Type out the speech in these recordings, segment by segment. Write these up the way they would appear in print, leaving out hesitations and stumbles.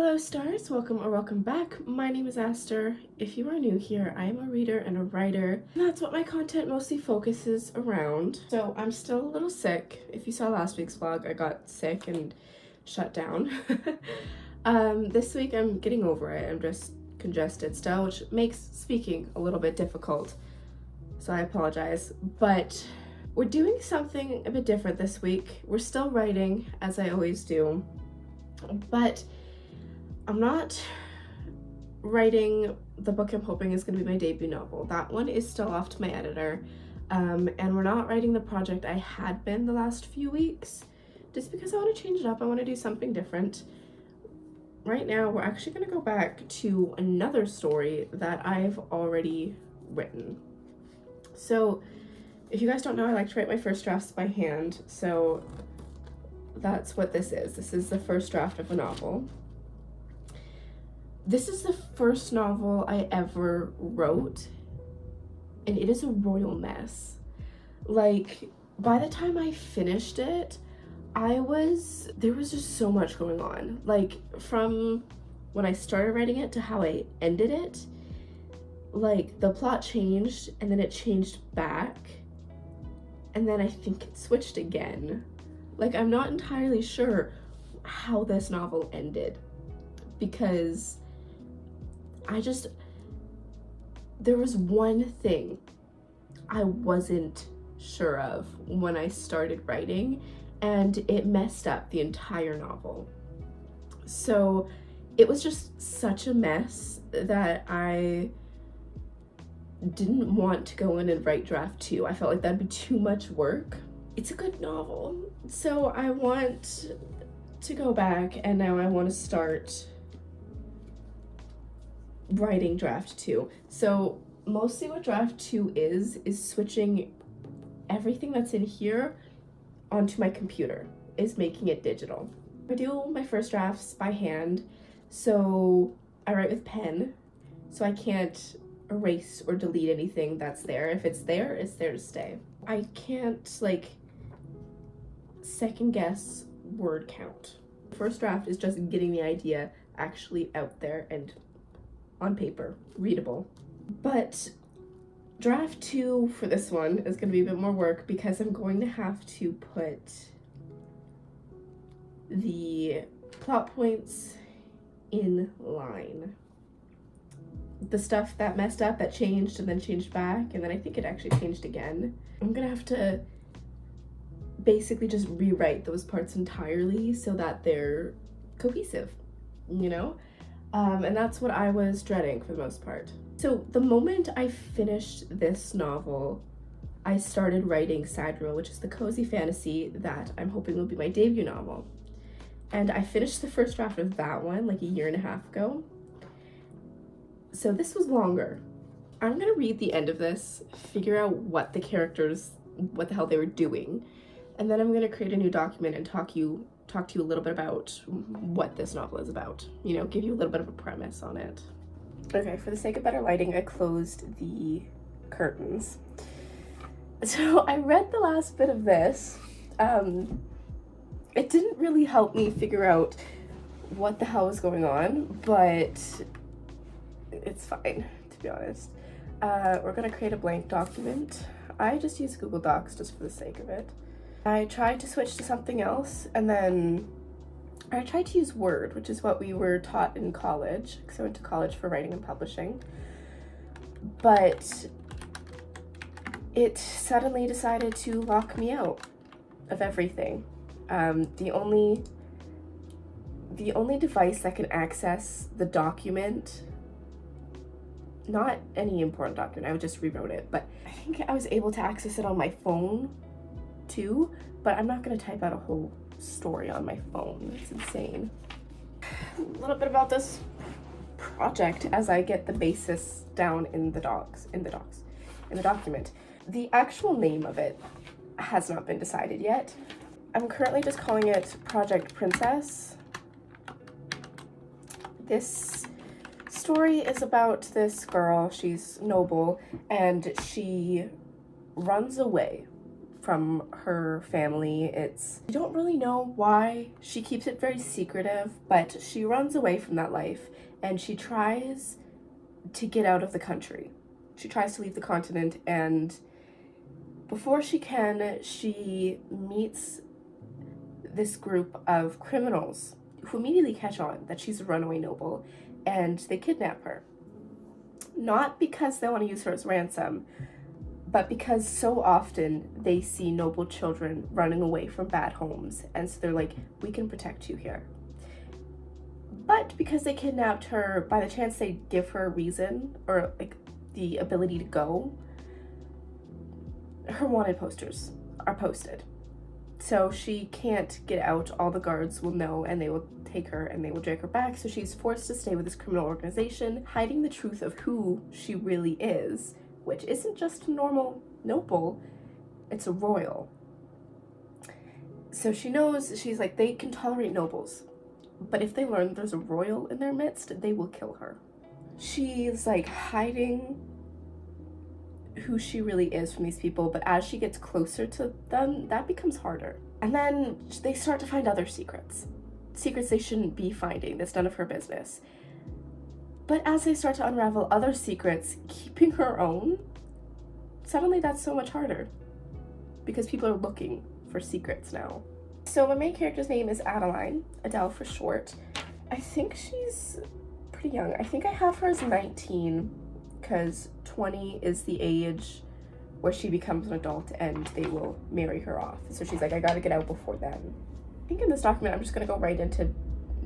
Hello stars, welcome or welcome back. My name is Aster. If you are new here, I am a reader and a writer, and that's what my content mostly focuses around. So I'm still a little sick. If you saw last week's vlog, I got sick and shut down. This week I'm getting over it. I'm just congested still, which makes speaking a little bit difficult. So I apologize, but we're doing something a bit different this week. We're still writing as I always do, but I'm not writing the book I'm hoping is going to be my debut novel. That one is still off to my editor. And we're not writing the project I had been the last few weeks, just because I want to change it up. I want to do something different. Right now, we're actually going to go back to another story that I've already written. So, if you guys don't know, I like to write my first drafts by hand. So, that's what this is. This is the first draft of a novel. This is the first novel I ever wrote, and it is a royal mess. Like, by the time I finished it, there was just so much going on. Like, from when I started writing it to how I ended it, like, the plot changed, and then it changed back, and then I think it switched again. Like, I'm not entirely sure how this novel ended, because there was one thing I wasn't sure of when I started writing, and it messed up the entire novel. So it was just such a mess that I didn't want to go in and write draft 2. I felt like that'd be too much work. It's a good novel, so I want to go back, and now I want to start writing draft 2. So mostly what draft 2 is switching everything that's in here onto my computer, is making it digital. I do my first drafts by hand, so I write with pen, so I can't erase or delete anything that's there. If it's there, it's there to stay. I can't like second guess word count. The first draft is just getting the idea actually out there and on paper, readable. But draft 2 for this one is going to be a bit more work, because I'm going to have to put the plot points in line. The stuff that messed up, that changed and then changed back, and then I think it actually changed again. I'm going to have to basically just rewrite those parts entirely so that they're cohesive, you know? And that's what I was dreading for the most part. So the moment I finished this novel, I started writing Saddril, which is the cozy fantasy that I'm hoping will be my debut novel. And I finished the first draft of that one like a year and a half ago. So this was longer. I'm gonna read the end of this, figure out what the hell they were doing, and then I'm gonna create a new document and talk to you a little bit about what this novel is about. You know, give you a little bit of a premise on it. Okay, for the sake of better lighting, I closed the curtains. So I read the last bit of this. It didn't really help me figure out what the hell was going on, but it's fine, to be honest. We're gonna create a blank document. I just use Google Docs just for the sake of it. I tried to switch to something else, and then I tried to use Word, which is what we were taught in college, because I went to college for writing and publishing. But it suddenly decided to lock me out of everything. The only device that can access the document, not any important document, I just rewrote it, but I think I was able to access it on my phone too, but I'm not gonna type out a whole story on my phone. It's insane. A little bit about this project as I get the basis down in the document. The actual name of it has not been decided yet. I'm currently just calling it Project Princess. This story is about this girl. She's noble, and she runs away from her family. You don't really know why. She keeps it very secretive, but she runs away from that life and she tries to get out of the country. She tries to leave the continent, and before she can, she meets this group of criminals who immediately catch on that she's a runaway noble, and they kidnap her. Not because they want to use her as ransom, but because so often they see noble children running away from bad homes, and so they're like, we can protect you here. But because they kidnapped her, by the chance they give her a reason, or like the ability to go, her wanted posters are posted. So she can't get out, all the guards will know, and they will take her and they will drag her back, so she's forced to stay with this criminal organization, hiding the truth of who she really is, which isn't just a normal noble, it's a royal. So she knows, she's like, they can tolerate nobles, but if they learn there's a royal in their midst, they will kill her. She's like hiding who she really is from these people, but as she gets closer to them, that becomes harder. And then they start to find other secrets they shouldn't be finding, that's none of her business. But as they start to unravel other secrets, keeping her own, suddenly that's so much harder because people are looking for secrets now. So my main character's name is Adeline, Adele for short. I think she's pretty young. I think I have her as 19 because 20 is the age where she becomes an adult and they will marry her off. So she's like, I gotta get out before then. I think in this document, I'm just gonna go right into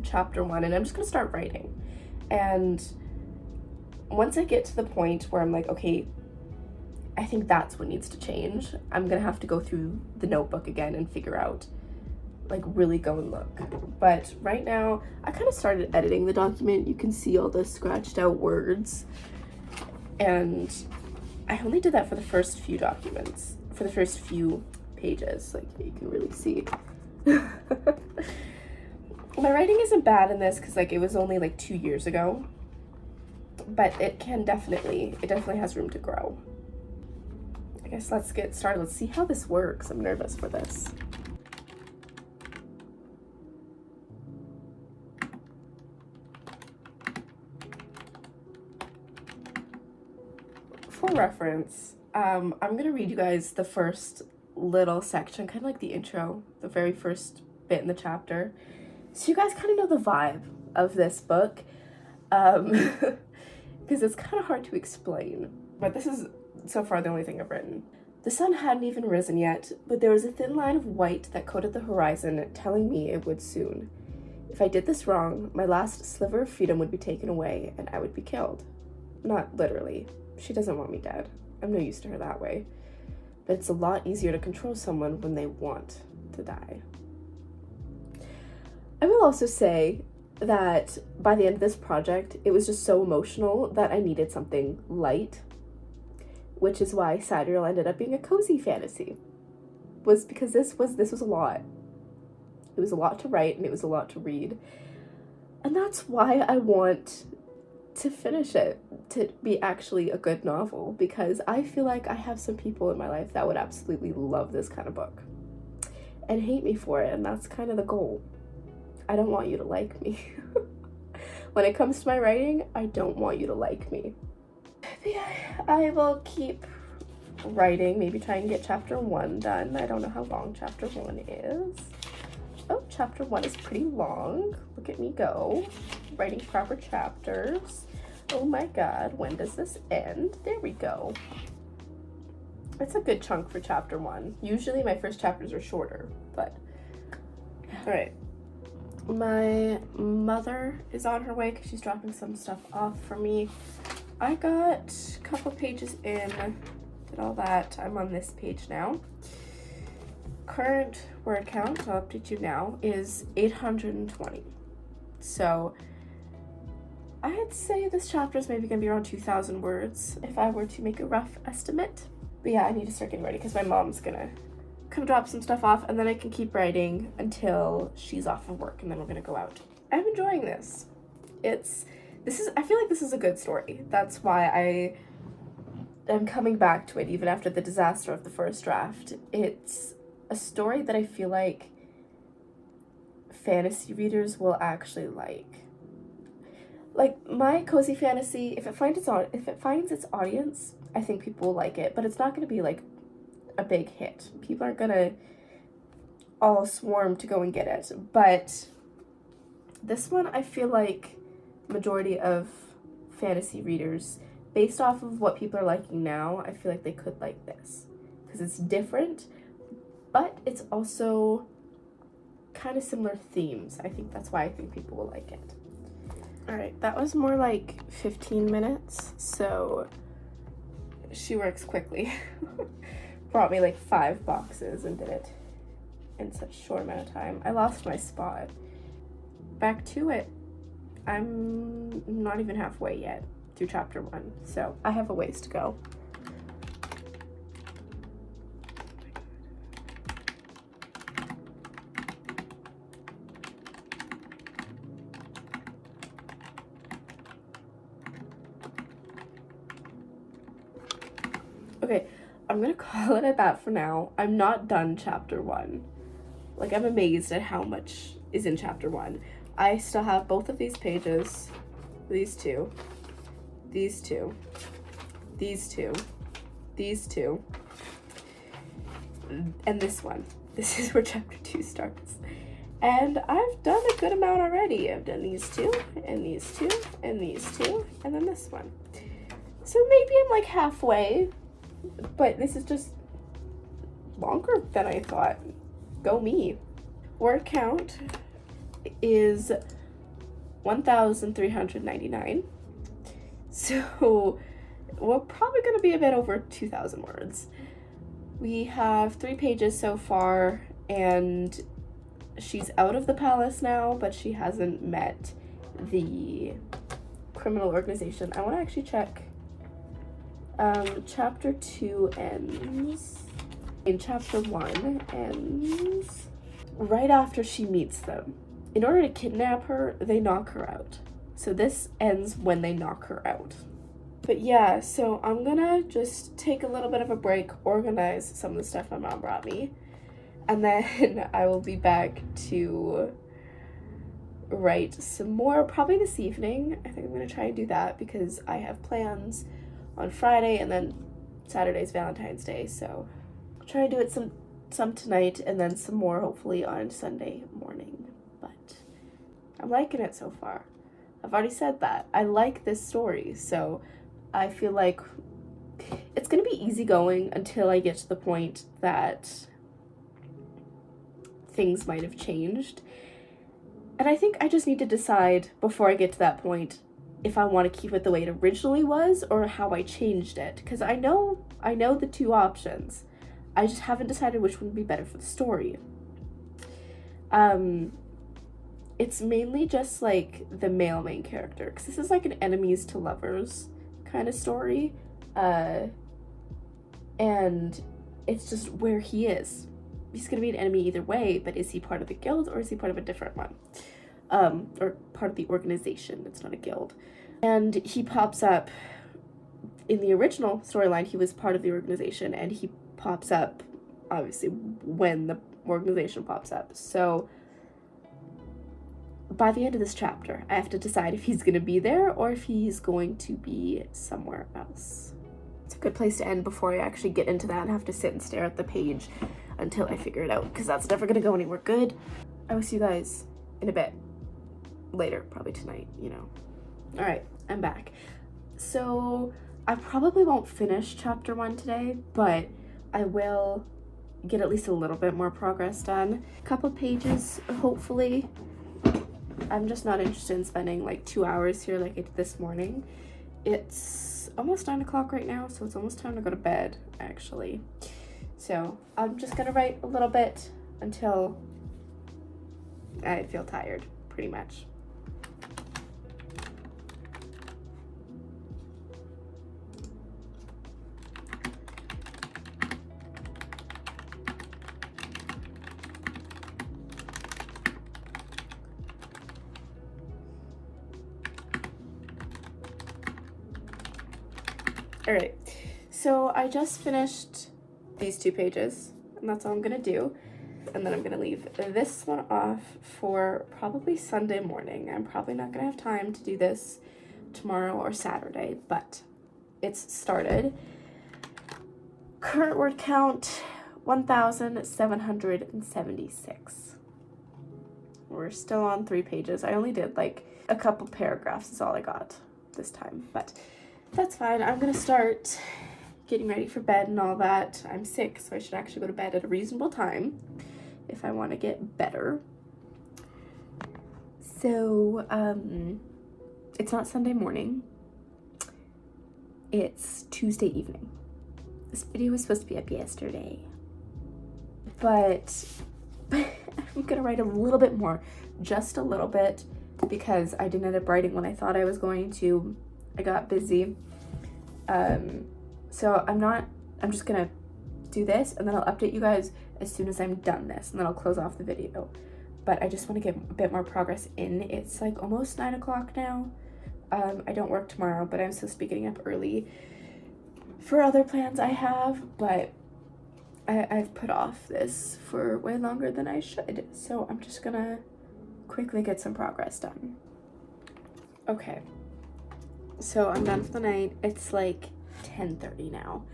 chapter 1 and I'm just gonna start writing. And once I get to the point where I'm like, okay, I think that's what needs to change, I'm gonna have to go through the notebook again and figure out, like really go and look. But right now, I kind of started editing the document. You can see all the scratched out words. And I only did that for the first few documents, for the first few pages, like you can really see. My writing isn't bad in this because like it was only like 2 years ago, but it definitely has room to grow. I guess let's get started. Let's see how this works. I'm nervous for this. For reference, I'm gonna read you guys the first little section, kind of like the intro, the very first bit in the chapter, so you guys kind of know the vibe of this book, because it's kind of hard to explain, but this is so far the only thing I've written. The sun hadn't even risen yet, but there was a thin line of white that coated the horizon, telling me it would soon. If I did this wrong, my last sliver of freedom would be taken away and I would be killed. Not literally. She doesn't want me dead. I'm no use to her that way. But it's a lot easier to control someone when they want to die. I will also say that by the end of this project, it was just so emotional that I needed something light, which is why Sidereal ended up being a cozy fantasy. Was because this was a lot. It was a lot to write and it was a lot to read. And that's why I want to finish it, to be actually a good novel, because I feel like I have some people in my life that would absolutely love this kind of book and hate me for it, and that's kind of the goal. I don't want you to like me. When it comes to my writing, I don't want you to like me. But yeah, I will keep writing, maybe try and get chapter 1 done. I don't know how long chapter 1 is. Oh, chapter 1 is pretty long. Look at me go. Writing proper chapters. Oh my god, when does this end? There we go. It's a good chunk for chapter 1. Usually my first chapters are shorter, but... Alright. My mother is on her way because she's dropping some stuff off for me. I got a couple pages in, did all that. I'm on this page now. Current word count, I'll update you now, is 820. So I'd say this chapter is maybe gonna be around 2,000 words if I were to make a rough estimate. But yeah, I need to start getting ready because my mom's gonna come drop some stuff off and then I can keep writing until she's off of work and then we're gonna go out. I'm enjoying this. I feel like this is a good story. That's why I'm coming back to it even after the disaster of the first draft. It's a story that I feel like fantasy readers will actually like. Like, my cozy fantasy, if it finds its audience, I think people will like it, but it's not going to be like a big hit. People aren't going to all swarm to go and get it. But this one, I feel like majority of fantasy readers, based off of what people are liking now, I feel like they could like this because it's different, but it's also kind of similar themes. I think that's why I think people will like it. All right, that was more like 15 minutes, so she works quickly. Brought me like 5 boxes and did it in such a short amount of time. I lost my spot. Back to it. I'm not even halfway yet through chapter 1, so I have a ways to go. Okay, I'm gonna call it at that for now. I'm not done chapter 1. Like, I'm amazed at how much is in chapter 1. I still have both of these pages, these two, these two, these two, these two, and this one. This is where chapter 2 starts. And I've done a good amount already. I've done these two, and these two, and these two, and then this one. So maybe I'm like halfway, but this is just longer than I thought. Go me. Word count is 1,399. So we're probably going to be a bit over 2,000 words. We have 3 pages so far, and she's out of the palace now, but she hasn't met the criminal organization. I want to actually check. Chapter 2 ends. In chapter 1 ends right after she meets them. In order to kidnap her, they knock her out. So this ends when they knock her out. But yeah, so I'm gonna just take a little bit of a break, organize some of the stuff my mom brought me, and then I will be back to write some more, probably this evening. I think I'm gonna try and do that because I have plans on Friday, and then Saturday's Valentine's Day, so I'll try and do it some tonight, and then some more hopefully on Sunday morning. But I'm liking it so far. I've already said that. I like this story, so I feel like it's gonna be easygoing until I get to the point that things might have changed. And I think I just need to decide before I get to that point if I want to keep it the way it originally was or how I changed it. Because I know the 2 options. I just haven't decided which one would be better for the story. It's mainly just like the male main character, because this is like an enemies to lovers kind of story. And it's just where he is. He's gonna be an enemy either way, but is he part of the guild or is he part of a different one? Or part of the organization. It's not a guild. And he pops up in the original storyline. He was part of the organization, and he pops up obviously when the organization pops up. So by the end of this chapter, I have to decide if he's going to be there or if he's going to be somewhere else. It's a good place to end before I actually get into that and have to sit and stare at the page until I figure it out, because that's never going to go anywhere good. I will see you guys in a bit. Later, probably tonight, you know. All right, I'm back. So I probably won't finish chapter 1 today, but I will get at least a little bit more progress done. A couple pages, hopefully. I'm just not interested in spending like 2 hours here like I did this morning. It's almost 9 o'clock right now, so it's almost time to go to bed, actually. So I'm just gonna write a little bit until I feel tired, pretty much. All right, so I just finished these 2 pages, and that's all I'm gonna do. And then I'm gonna leave this one off for probably Sunday morning. I'm probably not gonna have time to do this tomorrow or Saturday, but it's started. Current word count 1,776. We're still on 3 pages. I only did like a couple paragraphs is all I got this time, but that's fine. I'm gonna start getting ready for bed and all that. I'm sick, so I should actually go to bed at a reasonable time if I want to get better. So, it's not Sunday morning. It's Tuesday evening. This video was supposed to be up yesterday, but I'm gonna write a little bit more, just a little bit, because I didn't end up writing when I thought I was going to. I got busy. So I'm just gonna do this, and then I'll update you guys as soon as I'm done this, and then I'll close off the video. But I just want to get a bit more progress in. It's like almost 9 o'clock now. I don't work tomorrow, but I'm supposed to be getting up early for other plans I have, but I've put off this for way longer than I should, so I'm just gonna quickly get some progress done. Okay, so I'm done for the night. It's like 10:30 now,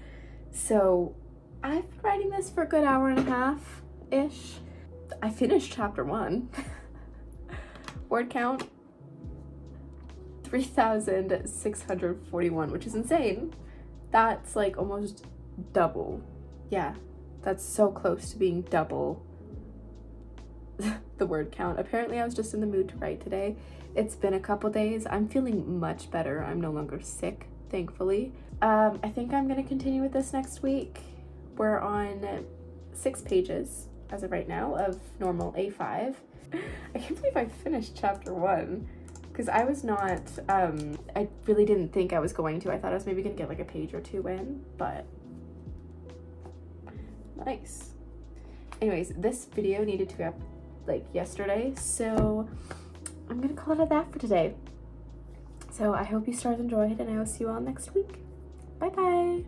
so I've been writing this for a good hour and a half-ish. I finished chapter 1. Word count 3,641, which is insane. That's like almost double. Yeah, that's so close to being double the word count. Apparently I was just in the mood to write today. It's been a couple days. I'm feeling much better. I'm no longer sick, thankfully. I think I'm gonna continue with this next week. We're on 6 pages as of right now of normal A5. I can't believe I finished chapter 1, because I was not, I really didn't think I was going to. I thought I was maybe gonna get like a page or 2 in, but nice. Anyways, this video needed to be up like yesterday, so I'm gonna call it that for today. So I hope you stars enjoyed, and I will see you all next week. Bye bye.